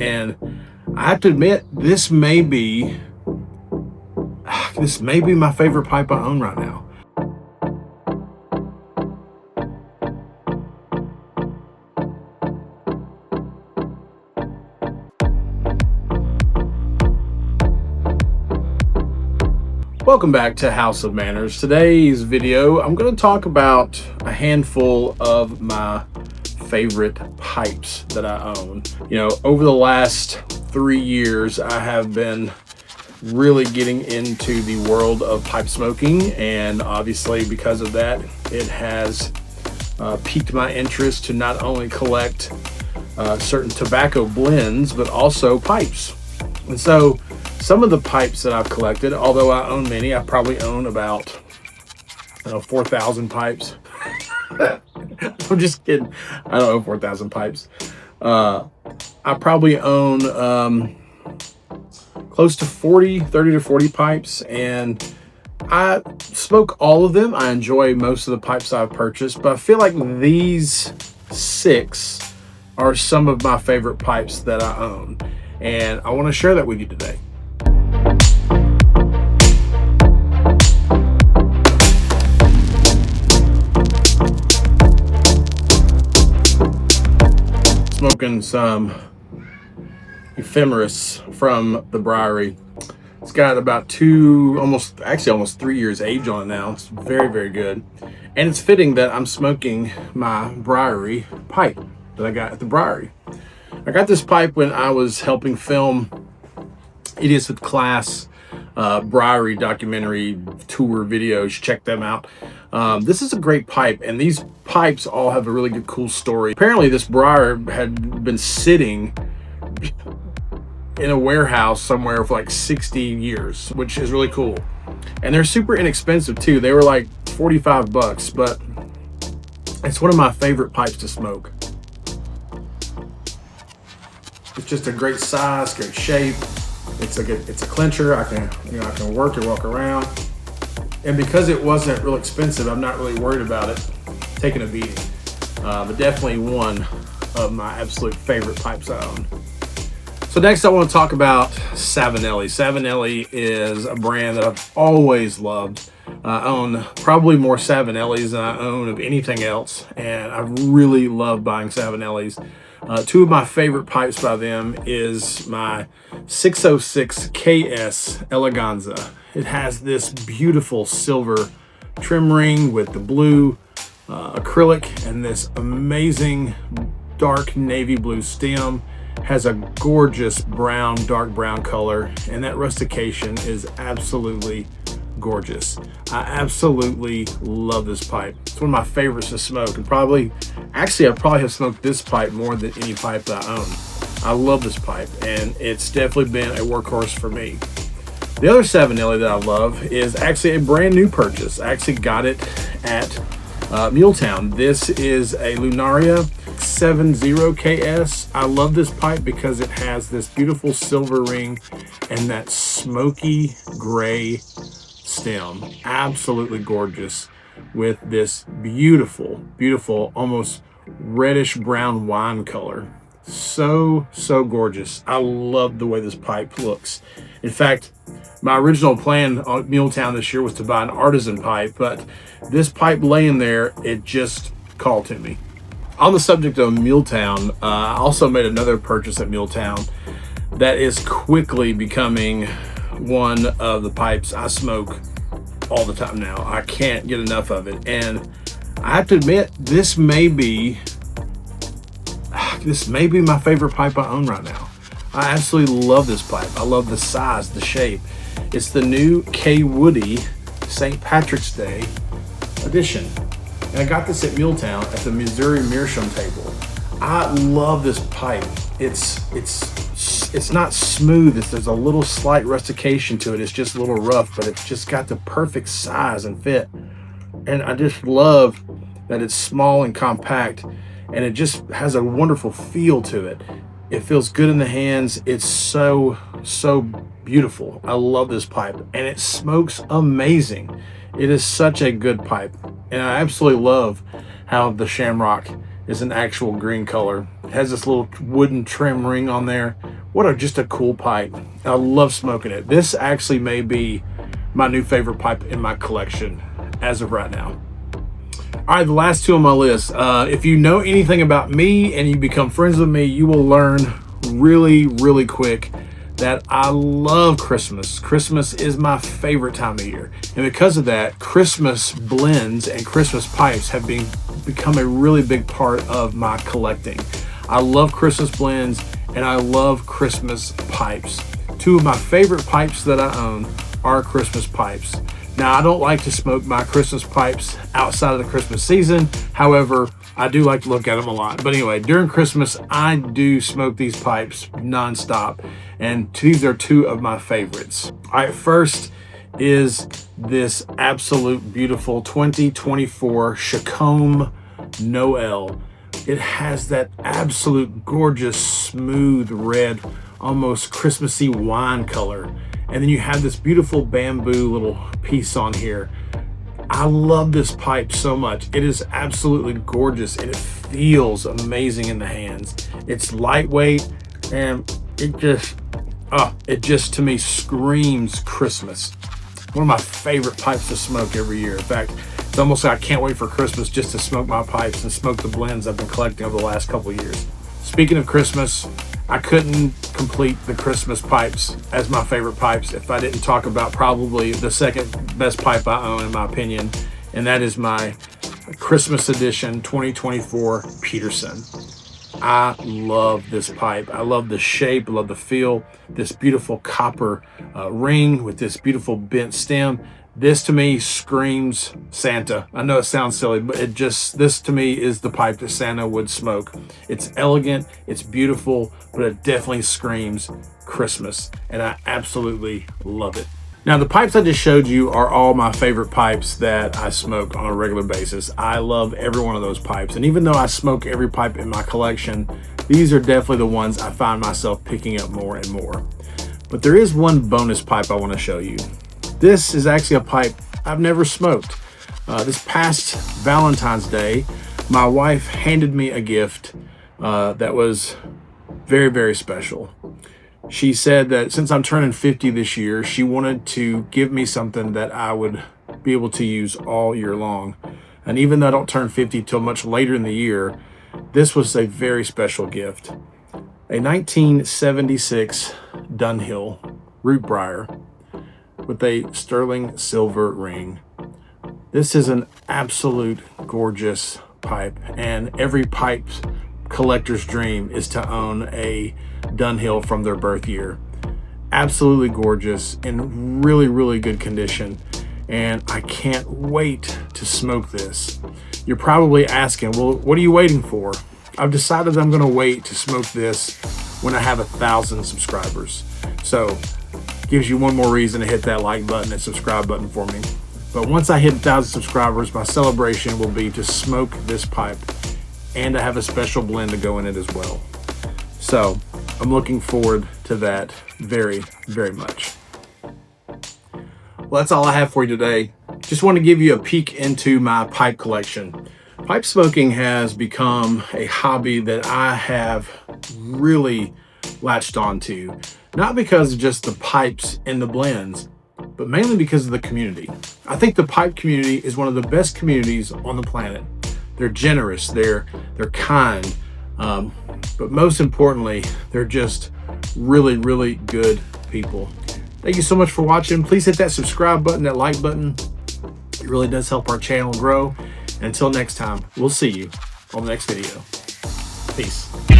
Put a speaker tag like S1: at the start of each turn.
S1: And I have to admit, this may be my favorite pipe I own right now. Welcome back to House of Manners. Today's video, I'm going to talk about a handful of my favorite pipes that I own. You know, over the last 3 years, I have been really getting into the world of pipe smoking, and obviously because of that, it has piqued my interest to not only collect certain tobacco blends, but also pipes. And so some of the pipes that I've collected, although I own many, I probably own about 4,000 pipes. I'm just kidding. I don't own 4,000 pipes. I probably own close to 30 to 40 pipes, and I smoke all of them. I enjoy most of the pipes I've purchased, but I feel like these 6 are some of my favorite pipes that I own, and I want to share that with you today. Smoking some Ephemeris from the Brier. It's got about almost 3 years age on it now. It's very, very good. And it's fitting that I'm smoking my Brier pipe that I got at the Brier. I got this pipe when I was helping film Idiots with Class Brier documentary tour videos. Check them out. This is a great pipe, and these pipes all have a really good, cool story. Apparently this Brier had been sitting in a warehouse somewhere for like 60 years, which is really cool. And they're super inexpensive too. They were like 45 bucks, but it's one of my favorite pipes to smoke. It's just a great size, great shape. It's a clincher. I can work and walk around. And because it wasn't real expensive, I'm not really worried about it taking a beating. But definitely one of my absolute favorite pipes I own. So next I want to talk about Savinelli. Savinelli is a brand that I've always loved. I own probably more Savinellis than I own of anything else, and I really love buying Savinellis. 2 of my favorite pipes by them is my 606 KS Eleganza. It has this beautiful silver trim ring with the blue acrylic and this amazing dark navy blue stem. Has a gorgeous brown, dark brown color, and that rustication is absolutely gorgeous. I absolutely love this pipe. It's one of my favorites to smoke, and I probably have smoked this pipe more than any pipe that I own. I love this pipe, and it's definitely been a workhorse for me. The other Savinelli that I love is actually a brand new purchase. I actually got it at Muletown. This is a Lunaria 70KS. I love this pipe because it has this beautiful silver ring and that smoky gray stem. Absolutely gorgeous, with this beautiful, beautiful, almost reddish brown wine color. So gorgeous. I love the way this pipe looks. In fact, my original plan on Muletown this year was to buy an artisan pipe, but this pipe laying there, it just called to me. On the subject of Muletown, I also made another purchase at Muletown that is quickly becoming one of the pipes I smoke all the time now. I can't get enough of it, and I have to admit, this may be my favorite pipe I own right now. I absolutely love this pipe. I love the size, the shape. It's the new K. Woody St. Patrick's Day edition. And I got this at Muletown at the Missouri Meerschaum table. I love this pipe. It's not smooth. There's a little slight rustication to it. It's just a little rough, but it's just got the perfect size and fit. And I just love that it's small and compact, and it just has a wonderful feel to it. It feels good in the hands. It's so beautiful. I love this pipe, and it smokes amazing. It is such a good pipe, and I absolutely love how the shamrock is an actual green color. It has this little wooden trim ring on there just a cool pipe. I love smoking it. This actually may be my new favorite pipe in my collection as of right now. All right, the last two on my list. If you know anything about me and you become friends with me, you will learn really, really quick that I love Christmas. Christmas is my favorite time of year. And because of that, Christmas blends and Christmas pipes have become a really big part of my collecting. I love Christmas blends and I love Christmas pipes. Two of my favorite pipes that I own are Christmas pipes. Now, I don't like to smoke my Christmas pipes outside of the Christmas season. However, I do like to look at them a lot. But anyway, during Christmas, I do smoke these pipes nonstop. And these are two of my favorites. All right, first is this absolute beautiful 2024 Chacombe Noel. It has that absolute gorgeous, smooth red, almost Christmassy wine color. And then you have this beautiful bamboo little piece on here. I love this pipe so much. It is absolutely gorgeous and it feels amazing in the hands. It's lightweight and it just to me screams Christmas. One of my favorite pipes to smoke every year. In fact, it's almost like I can't wait for Christmas just to smoke my pipes and smoke the blends I've been collecting over the last couple of years. Speaking of Christmas, I couldn't complete the Christmas pipes as my favorite pipes if I didn't talk about probably the second best pipe I own in my opinion, and that is my Christmas edition 2024 Peterson. I love this pipe. I love the shape, I love the feel, this beautiful copper ring with this beautiful bent stem. This to me screams Santa. I know it sounds silly, but this to me is the pipe that Santa would smoke. It's elegant, it's beautiful, but it definitely screams Christmas, and I absolutely love it. Now, the pipes I just showed you are all my favorite pipes that I smoke on a regular basis. I love every one of those pipes, and even though I smoke every pipe in my collection, these are definitely the ones I find myself picking up more and more. But there is one bonus pipe I want to show you. This is actually a pipe I've never smoked. This past Valentine's Day, my wife handed me a gift that was very, very special. She said that since I'm turning 50 this year, she wanted to give me something that I would be able to use all year long. And even though I don't turn 50 till much later in the year, this was a very special gift. A 1976 Dunhill root Brier with a sterling silver ring. This is an absolute gorgeous pipe, and every pipe collector's dream is to own a Dunhill from their birth year. Absolutely gorgeous, in really, really good condition, and I can't wait to smoke this. You're probably asking, well, what are you waiting for? I've decided I'm gonna wait to smoke this when I have 1,000 subscribers. So gives you one more reason to hit that like button and subscribe button for me. But once I hit 1,000 subscribers, my celebration will be to smoke this pipe and to have a special blend to go in it as well. So I'm looking forward to that very, very much. Well, that's all I have for you today. Just want to give you a peek into my pipe collection. Pipe smoking has become a hobby that I have really latched onto. Not because of just the pipes and the blends, but mainly because of the community. I think the pipe community is one of the best communities on the planet. They're generous, they're kind, but most importantly, they're just really, really good people. Thank you so much for watching. Please hit that subscribe button, that like button. It really does help our channel grow. And until next time, we'll see you on the next video. Peace.